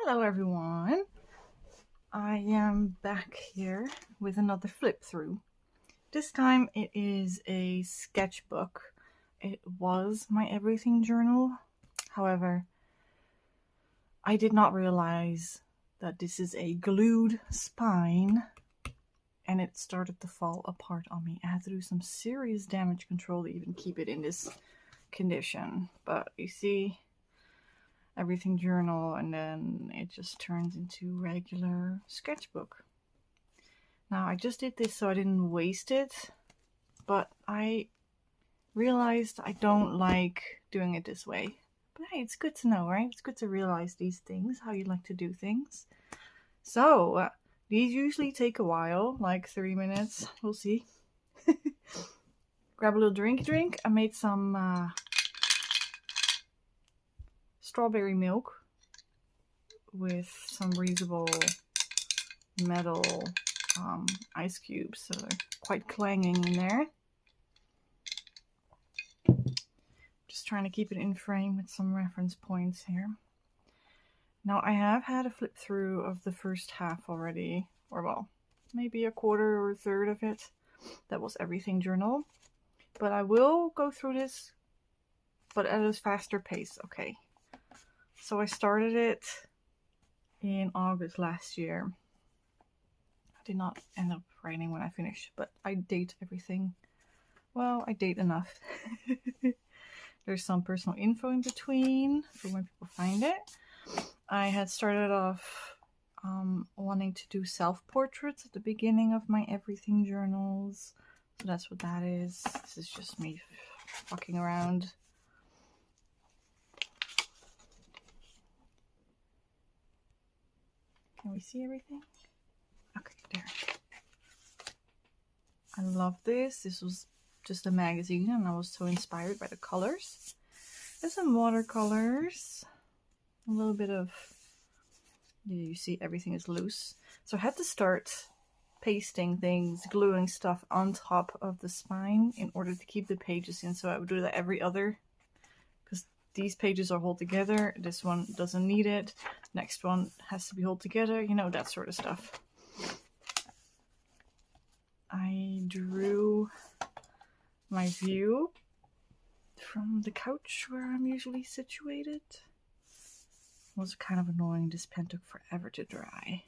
Hello everyone, I am back here with another flip through. This time it is a sketchbook. It was my everything journal. However, I did not realize that this is a glued spine and it started to fall apart on me. I had to do some serious damage control to even keep it in this condition. But you see, everything journal, and then it just turns into regular sketchbook. Now I just did this so I didn't waste it, but I realized I don't like doing it this way. But hey, it's good to know, right? It's good to realize these things, how you like to do things. So these usually take a while, like 3 minutes. We'll see. Grab a little drink. I made some strawberry milk with some reusable metal ice cubes, so they're quite clanging in there. Just trying to keep it in frame with some reference points here. Now I have had a flip through of the first half already, or well, maybe a quarter or a third of it. That was everything journal. But I will go through this, but at a faster pace, okay? So I started it in August last year. I did not end up writing when I finished, but I date everything. Well, I date enough. There's some personal info in between for when people find it. I had started off wanting to do self-portraits at the beginning of my everything journals. So that's what that is. This is just me fucking around. Can we see everything? Okay, there. I love this. This was just a magazine and I was so inspired by the colors. There's some watercolors. A little bit of... Yeah, you see everything is loose. So I had to start pasting things, gluing stuff on top of the spine in order to keep the pages in. So I would do that every other, because these pages are held together. This one doesn't need it. Next one has to be held together. You know, that sort of stuff. I drew my view from the couch where I'm usually situated. It was kind of annoying. This pen took forever to dry.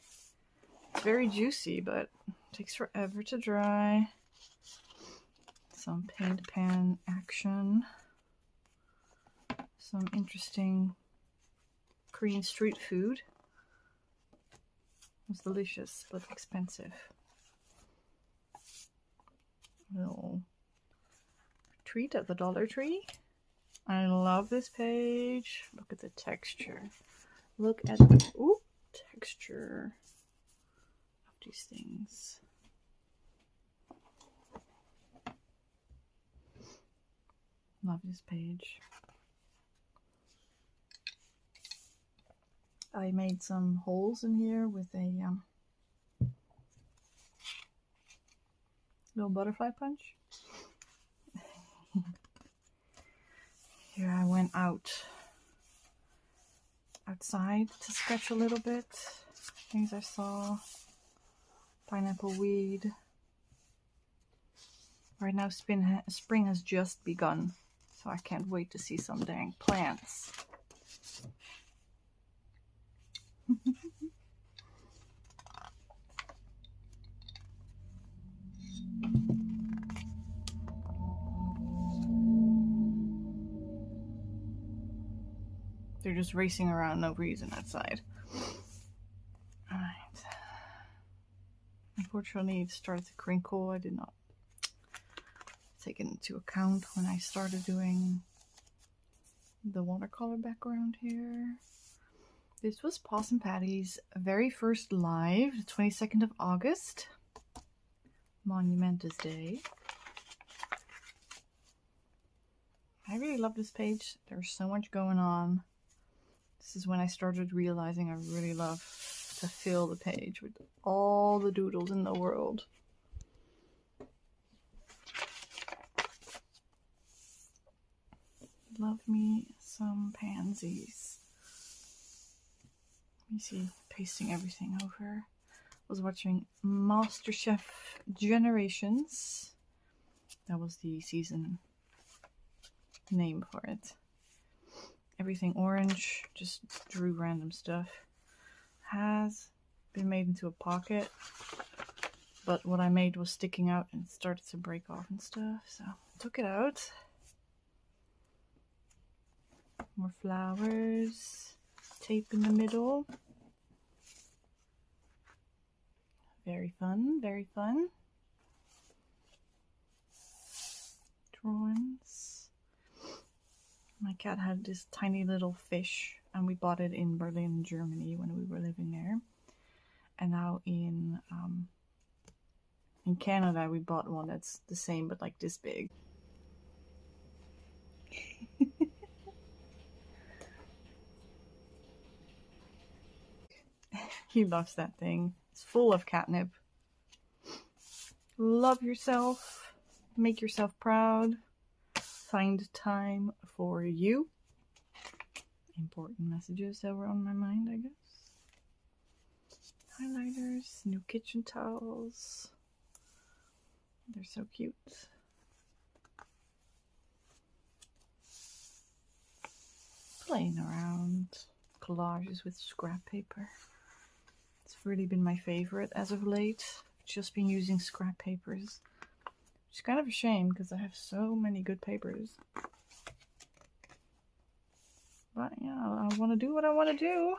It's very juicy, but it takes forever to dry. Some paint pan action. Some interesting Korean street food. It was delicious, but expensive. Little treat at the Dollar Tree. I love this page. Look at the texture. Look at the texture of these things. Love this page. I made some holes in here with a little butterfly punch. Here I went outside to sketch a little bit. Things I saw. Pineapple weed. Right now spring has just begun, so I can't wait to see some dang plants. They're just racing around, no reason outside. Alright. Unfortunately, it started to crinkle. I did not take it into account when I started doing the watercolor background here. This was Paws and Patty's very first live, the 22nd of August. Monumentous Day. I really love this page. There's so much going on. This is when I started realizing I really love to fill the page with all the doodles in the world. Love me some pansies. You see, pasting everything over. I was watching MasterChef Generations. That was the season name for it. Everything orange, just drew random stuff. Has been made into a pocket, but what I made was sticking out and it started to break off and stuff, so I took it out. More flowers, tape in the middle. Very fun, very fun. Drawings. My cat had this tiny little fish, and we bought it in Berlin, Germany when we were living there. And now in Canada we bought one that's the same but like this big. He loves that thing. It's full of catnip. Love yourself. Make yourself proud. Find time for you. Important messages that were on my mind, I guess. Highlighters, new kitchen towels. They're so cute. Playing around. Collages with scrap paper. It's really been my favorite as of late. I've just been using scrap papers. Which is kind of a shame because I have so many good papers. But yeah, I want to do what I want to do.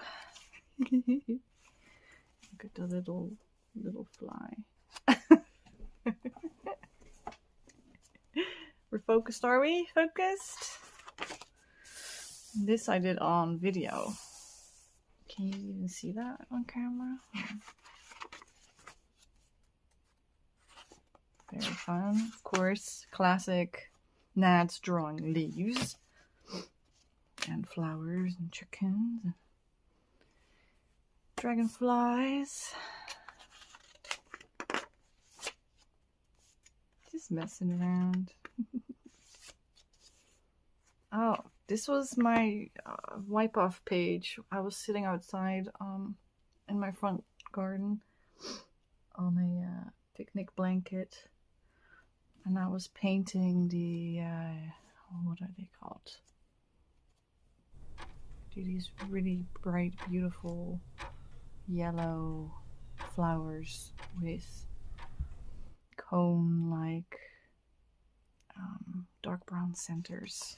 Look at the little fly. We're focused, are we? Focused? This I did on video. Can you even see that on camera? Very fun. Of course, classic Nads drawing leaves and flowers and chickens and dragonflies. Just messing around. Oh, this was my wipe off page. I was sitting outside in my front garden on a picnic blanket, and I was painting the what are they called? These really bright, beautiful yellow flowers with cone-like dark brown centers.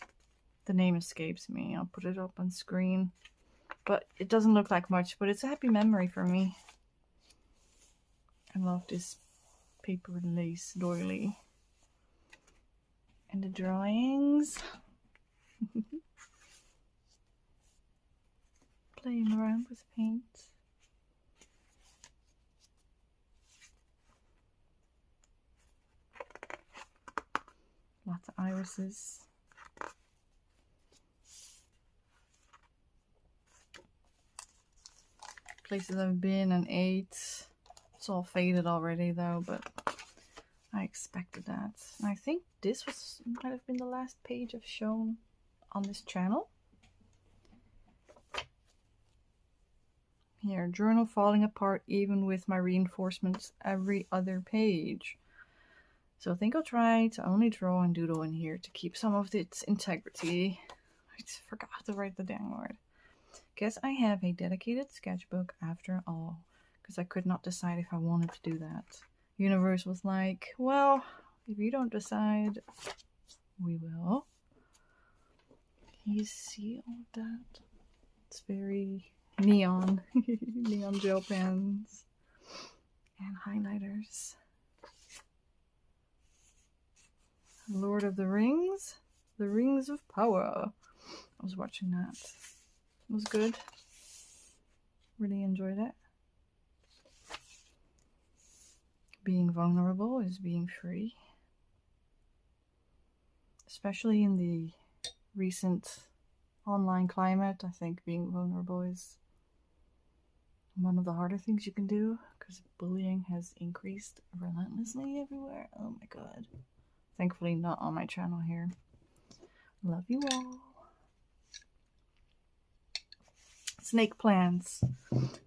The name escapes me. I'll put it up on screen, but it doesn't look like much, but it's a happy memory for me. I love this paper lace doily. And the drawings. Playing around with paint. Lots of irises. Places I've been and ate. It's all faded already though, but I expected that. And I think this might have been the last page I've shown on this channel. Here, journal falling apart even with my reinforcements every other page. So I think I'll try to only draw and doodle in here to keep some of its integrity. I just forgot to write the dang word. Guess I have a dedicated sketchbook after all, because I could not decide if I wanted to do that. Universe was like, well, if you don't decide, we will. Can you see all of that? It's very neon. Neon gel pens and highlighters. Lord of the Rings, The Rings of Power. I was watching that. It was good. Really enjoyed it. Being vulnerable is being free. Especially in the recent online climate, I think being vulnerable is one of the harder things you can do, because bullying has increased relentlessly everywhere. Oh my god. Thankfully not on my channel here. Love you all. snake plants.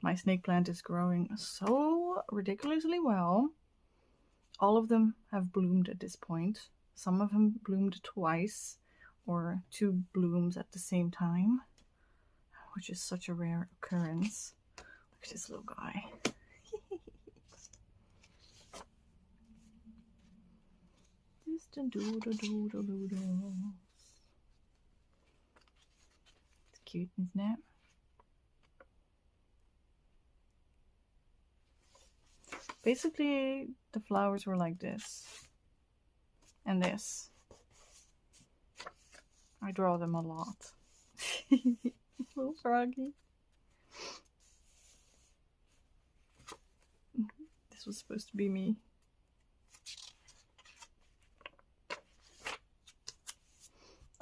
My snake plant is growing so ridiculously well. All of them have bloomed at this point. Some of them bloomed twice, or 2 blooms at the same time, which is such a rare occurrence. Look at this little guy. Just a doodle. It's cute, isn't it? Basically, the flowers were like this. And this. I draw them a lot. Little froggy. This was supposed to be me.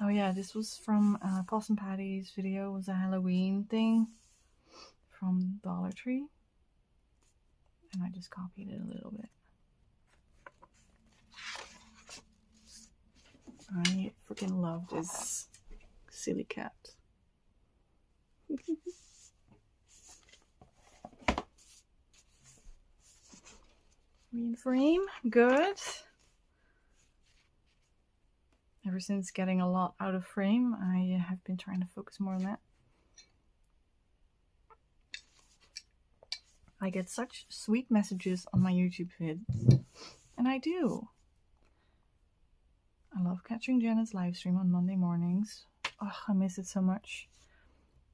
Oh yeah, this was from Possum Patty's video. It was a Halloween thing from Dollar Tree. And I just copied it a little bit. I freaking love this silly cat. Green frame, good. Ever since getting a lot out of frame, I have been trying to focus more on that. I get such sweet messages on my YouTube vids, and I do. I love catching Janet's live stream on Monday mornings. Oh, I miss it so much.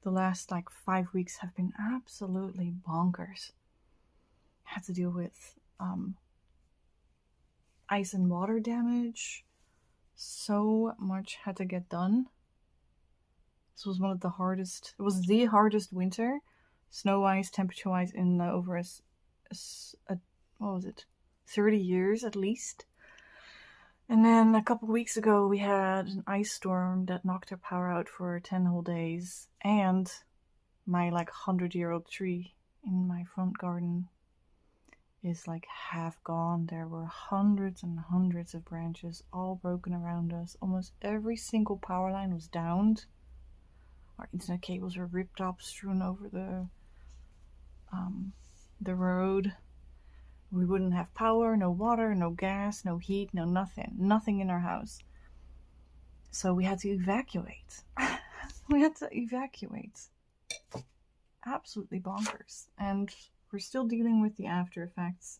The last like 5 weeks have been absolutely bonkers. I had to deal with ice and water damage. So much had to get done. This was one of the hardest, it was the hardest winter, snow-wise, temperature-wise, in over what was it, 30 years at least. And then a couple weeks ago we had an ice storm that knocked our power out for 10 whole days, and my like 100-year-old tree in my front garden is like half gone. There were hundreds and hundreds of branches all broken around us. Almost every single power line was downed. Our internet cables were ripped up, strewn over the road. We wouldn't have power, no water, no gas, no heat, no nothing in our house. So we had to evacuate. Absolutely bonkers. And we're still dealing with the after effects.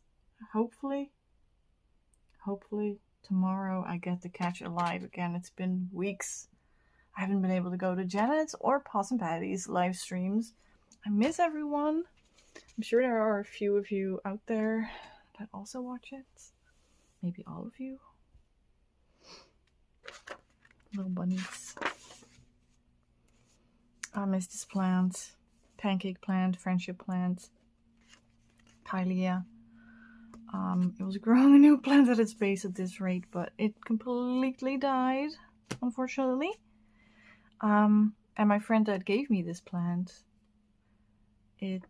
Hopefully tomorrow I get to catch it live again. It's been weeks. I haven't been able to go to Janet's or Possum Patty's live streams. I miss everyone. I'm sure there are a few of you out there that also watch it. Maybe all of you. Little bunnies. I miss this plant. Pancake plant, friendship plant. Pilea. It was growing a new plant at its base at this rate, but it completely died, unfortunately. And my friend that gave me this plant, it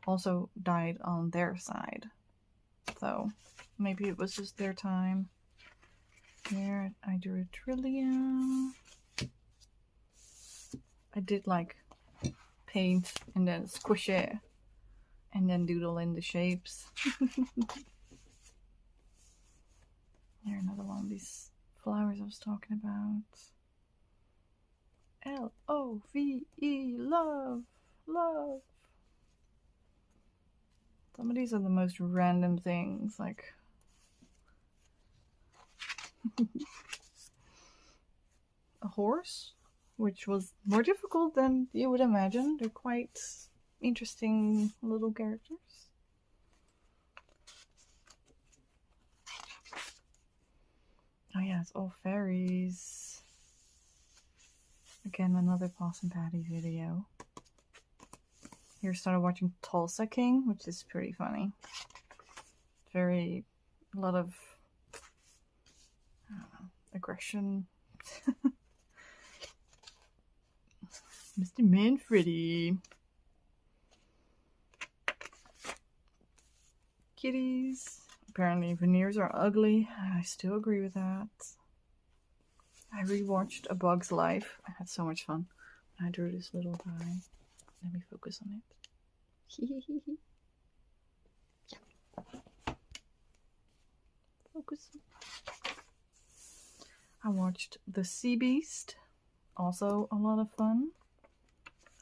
also died on their side. So maybe it was just their time. Here I drew a trillium. I did like paint and then squish it and then doodle in the shapes. Here, another one of these flowers I was talking about. L-O-V-E, love, love. Some of these are the most random things, like a horse, which was more difficult than you would imagine. They're quite interesting little characters. Oh yeah, it's all fairies. Again, another Possum Patty video. Here, started watching Tulsa King, which is pretty funny. A lot of, I don't know, aggression. Mr. Manfredi. Kitties. Apparently veneers are ugly. I still agree with that. I rewatched A Bug's Life. I had so much fun. I drew this little guy. Let me focus on it. Yeah. Focus. I watched The Sea Beast. Also a lot of fun.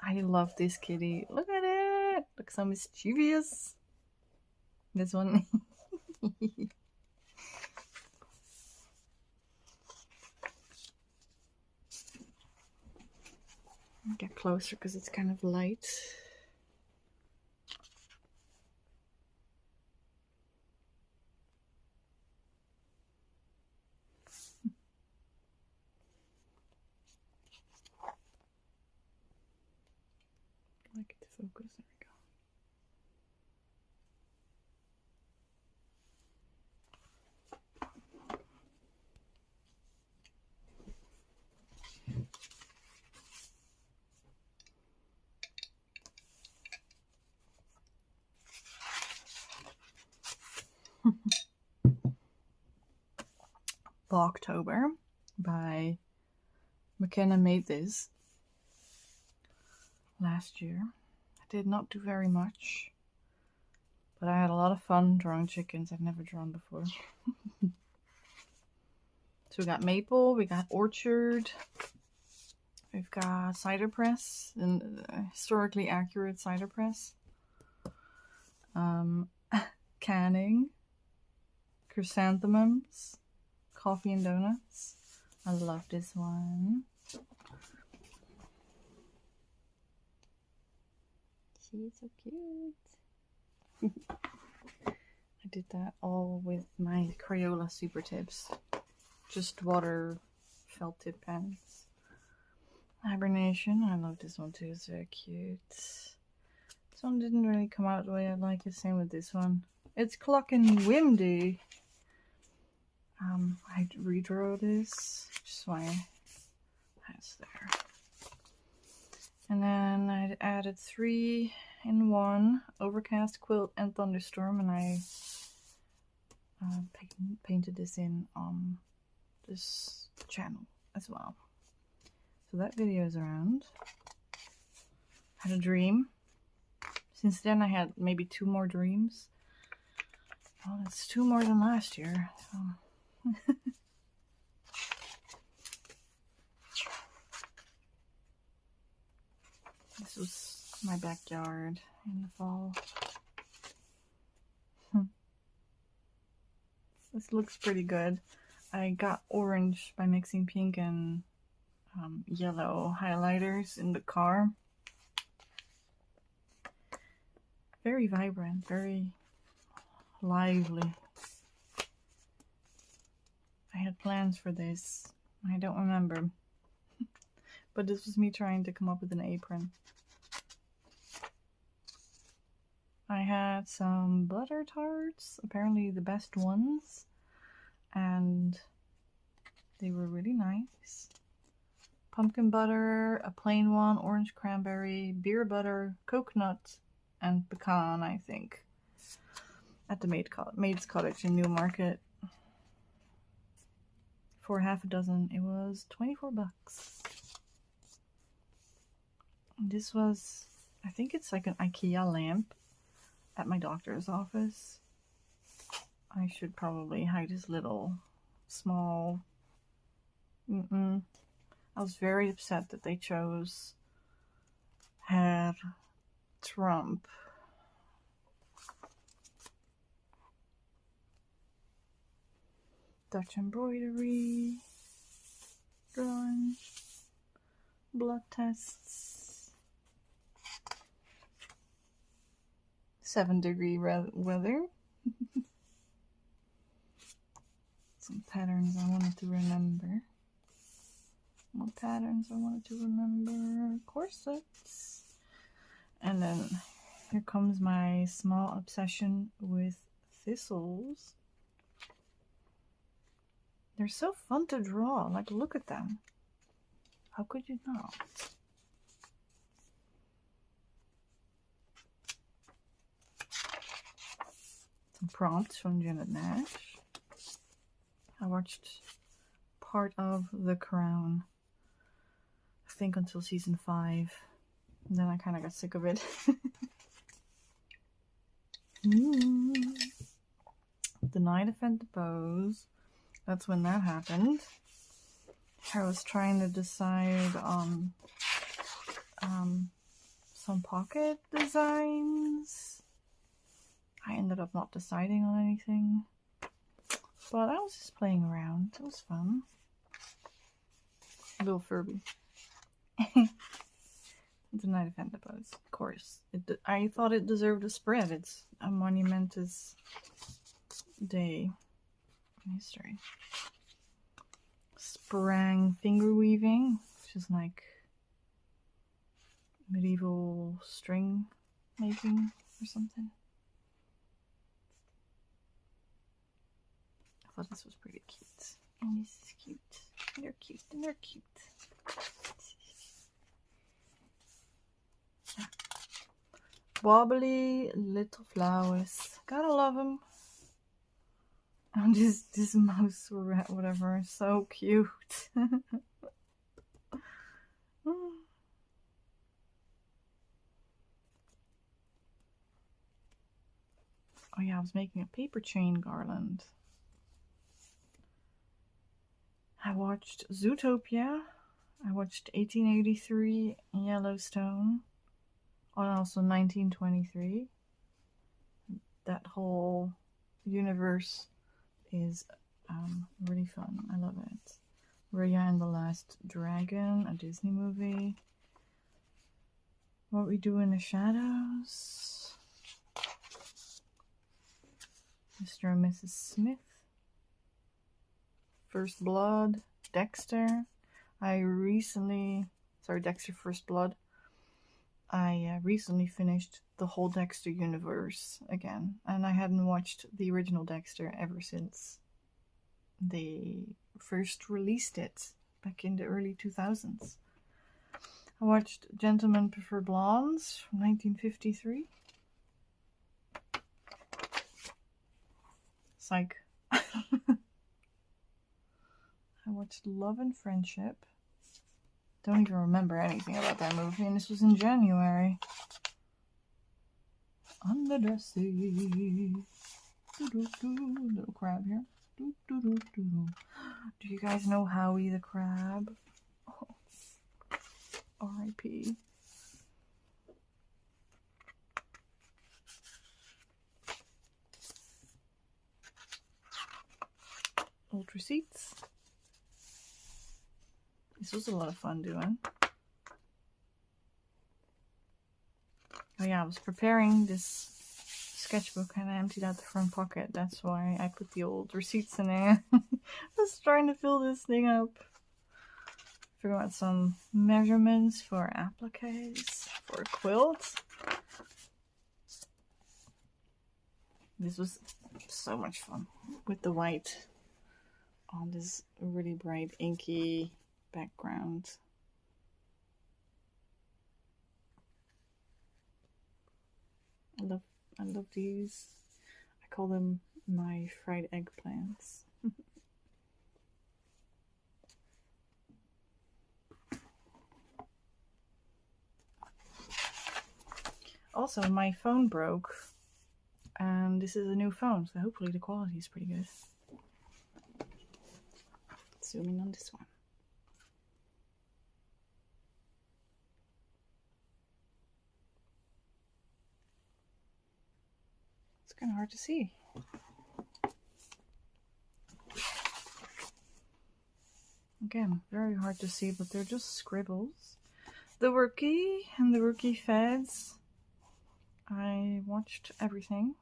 I love this kitty. Look at it. Looks so mischievous. This one. Get closer because it's kind of light. I like it to focus. There we go. Vtober by McKenna made this last year. I did not do very much, but I had a lot of fun drawing chickens I've never drawn before. So we got maple, we got orchard, we've got cider press, and historically accurate cider press, canning, chrysanthemums, coffee and donuts. I love this one. She's so cute. I did that all with my Crayola Super Tips. Just water felt tip pens. Hibernation. I love this one too. It's very cute. This one didn't really come out the way I like it. Same with this one. It's clocking windy. I redrew this, just why that's there. And then I added 3-in-1 overcast, quilt, and thunderstorm, and I painted this in on this channel as well. So that video is around. I had a dream. Since then I had maybe 2 more dreams. Well, that's 2 more than last year. So. This was my backyard in the fall. This looks pretty good. I got orange by mixing pink and yellow highlighters in the car. Very vibrant, very lively. I had plans for this. I don't remember. But this was me trying to come up with an apron. I had some butter tarts, apparently the best ones. And they were really nice. Pumpkin butter, a plain one, orange cranberry, beer butter, coconut, and pecan, I think. At the Maid's Cottage in Newmarket. For half a dozen, it was 24 bucks. This was, I think it's like an IKEA lamp at my doctor's office. I should probably hide his little small. I was very upset that they chose Herr Trump. Dutch embroidery, drawing, blood tests, 7-degree weather, some patterns I wanted to remember. What patterns I wanted to remember? Corsets. And then here comes my small obsession with thistles. They're so fun to draw. Like, look at them. How could you not? Some prompts from Janet Nash. I watched part of The Crown. I think until season 5. And then I kind of got sick of it. The night of Vtober, that's when that happened. I was trying to decide on some pocket designs. I ended up not deciding on anything, but I was just playing around. It was fun. Little Furby. The night of Vtober, of course. I thought it deserved a spread. It's a monumentous day in history. Sprang finger weaving, which is like medieval string making or something. I thought this was pretty cute. And this is cute. And they're cute. And they're cute. Yeah. Wobbly little flowers. Gotta love them. And this mouse or rat, whatever, so cute. Oh yeah, I was making a paper chain garland. I watched Zootopia. I watched 1883 Yellowstone. And also 1923. That whole universe is really fun. I love it. Raya and the Last Dragon, a Disney movie. What We Do in the Shadows. Mr. and Mrs. Smith. First Blood. Dexter. Dexter First Blood. I recently finished the whole Dexter universe again, and I hadn't watched the original Dexter ever since they first released it back in the early 2000s. I watched Gentlemen Prefer Blondes from 1953. Psych. I watched Love and Friendship. Don't even remember anything about that movie, and this was in January. Under the sea. Little crab here. Do you guys know Howie the Crab? Oh. R.I.P. Old receipts. This was a lot of fun doing. Oh yeah, I was preparing this sketchbook and I emptied out the front pocket. That's why I put the old receipts in there. I was trying to fill this thing up. Figure out some measurements for appliques for a quilt. This was so much fun with the white on this really bright inky background. I love these. I call them my fried eggplants. Also, my phone broke, and this is a new phone, so hopefully the quality is pretty good. Zooming on this one. It's kind of hard to see. Again, very hard to see, but they're just scribbles. The Rookie and the Rookie Feds. I watched everything.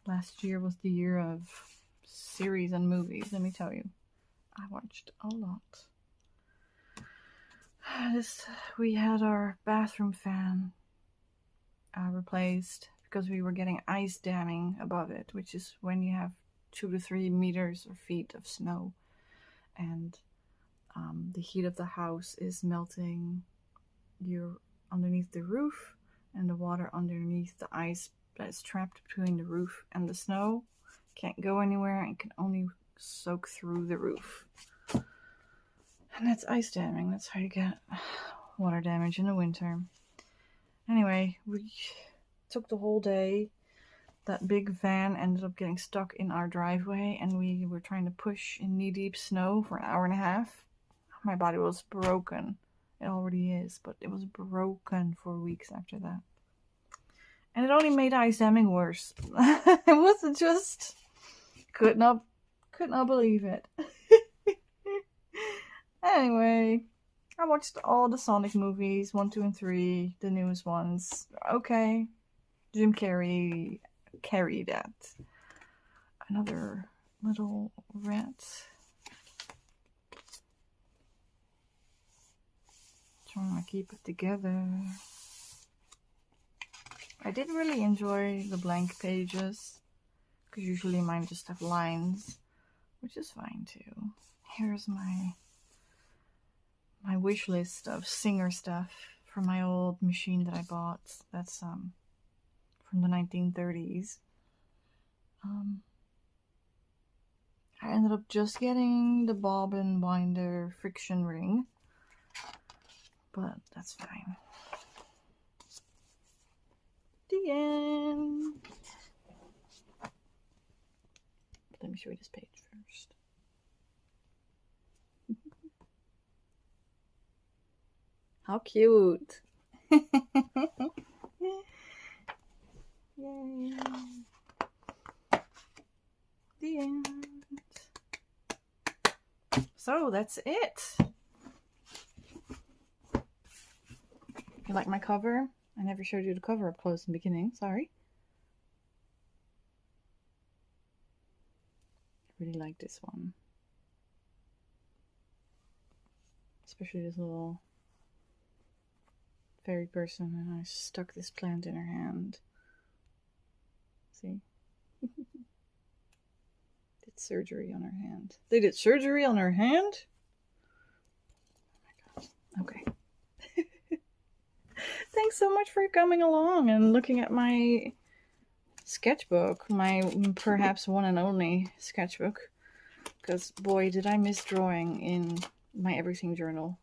Last year was the year of series and movies, let me tell you. I watched a lot. We had our bathroom fan replaced because we were getting ice damming above it, which is when you have 2 to 3 meters or feet of snow, and the heat of the house is melting your underneath the roof, and the water underneath the ice that's trapped between the roof and the snow can't go anywhere and can only soak through the roof. And that's ice damming. That's how you get water damage in the winter. Anyway, we took the whole day. That big van ended up getting stuck in our driveway, and we were trying to push in knee-deep snow for an hour and a half. My body was broken. It already is, but it was broken for weeks after that. And it only made ice damming worse. It wasn't just... Could not believe it. Anyway, I watched all the Sonic movies, 1, 2, and 3, the newest ones. Okay. Jim Carrey carried that. Another little rat. Trying to keep it together. I didn't really enjoy the blank pages, because usually mine just have lines, which is fine too. Here's my wish list of singer stuff from my old machine that I bought. That's from the 1930s. I ended up just getting the bobbin winder friction ring, but that's fine. The end. Let me show you this page first. How cute. Yay. The end. So that's it. You like my cover? I never showed you the cover up close in the beginning. Sorry. I really like this one. Especially this little fairy person, and I stuck this plant in her hand. See? Did surgery on her hand. They did surgery on her hand? Oh my god. Okay. Thanks so much for coming along and looking at my sketchbook. My perhaps one and only sketchbook. Because boy, did I miss drawing in my everything journal.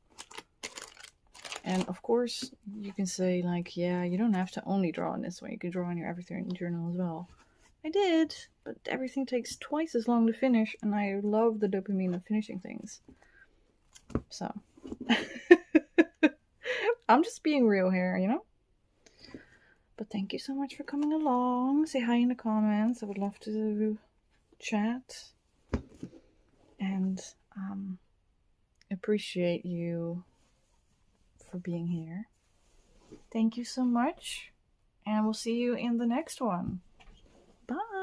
And of course, you can say like, yeah, you don't have to only draw in this way. You can draw in your everything journal as well. I did, but everything takes twice as long to finish, and I love the dopamine of finishing things. So, I'm just being real here, you know? But thank you so much for coming along. Say hi in the comments. I would love to chat. And appreciate you for being here. Thank you so much. And we'll see you in the next one. Bye.